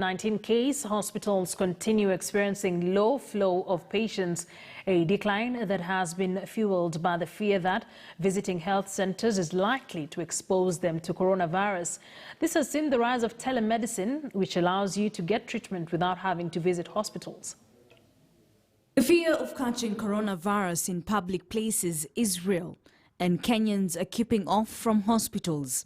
COVID-19 case, hospitals continue experiencing low flow of patients, a decline that has been fueled by the fear that visiting health centers is likely to expose them to coronavirus. This has seen the rise of telemedicine, which allows you to get treatment without having to visit hospitals. The fear of catching coronavirus in public places is real, and Kenyans are keeping off from hospitals.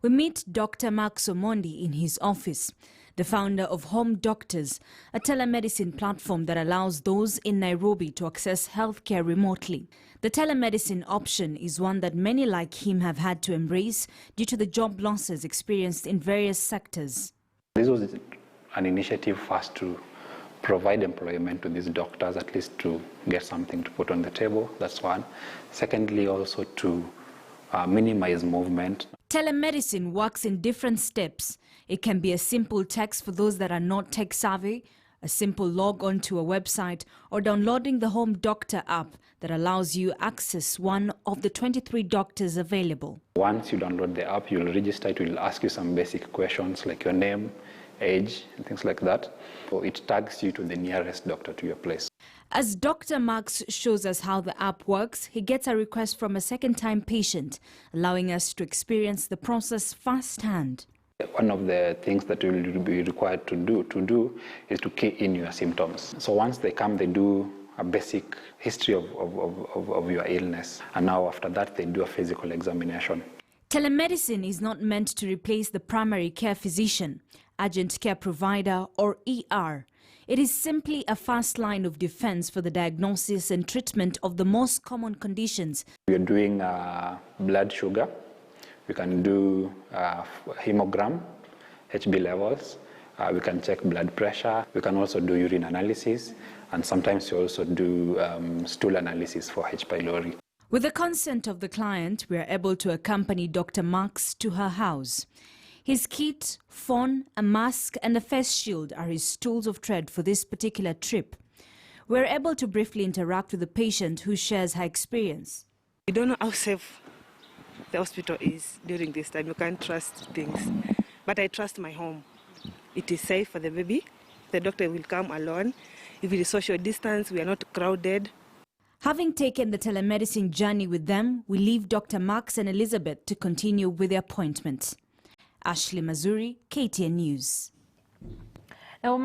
We meet Dr. Max Omondi in his office, the founder of Home Doctors, a telemedicine platform that allows those in Nairobi to access healthcare remotely. The telemedicine option is one that many like him have had to embrace due to the job losses experienced in various sectors. This was an initiative first to provide employment to these doctors, at least to get something to put on the table. That's one. Secondly, also to minimize movement. Telemedicine works in different steps. It can be a simple text for those that are not tech savvy, a simple log on to a website, or downloading the Home Doctor app that allows you access one of the 23 doctors available. Once you download the app, you'll register. It will ask you some basic questions like your name, age, and things like that. So it tags you to the nearest doctor to your place. As Dr. Marks shows us how the app works, he gets a request from a second-time patient, allowing us to experience the process firsthand. One of the things that you will be required to do is to key in your symptoms. So once they come, they do a basic history of your illness. And now after that, they do a physical examination. Telemedicine is not meant to replace the primary care physician, urgent care provider, or ER. It is simply a fast line of defense for the diagnosis and treatment of the most common conditions. We are doing blood sugar. We can do hemogram, HB levels. We can check blood pressure. We can also do urine analysis. And sometimes we also do stool analysis for H. pylori. With the consent of the client, we are able to accompany Dr. Marks to her house. His kit, phone, a mask and a face shield are his tools of trade for this particular trip. We're able to briefly interact with the patient who shares her experience. You don't know how safe the hospital is during this time. You can't trust things. But I trust my home. It is safe for the baby. The doctor will come alone. If it is social distance, we are not crowded. Having taken the telemedicine journey with them, we leave Dr. Marks and Elizabeth to continue with their appointment. Ashley Mazuri, KTN News. Now,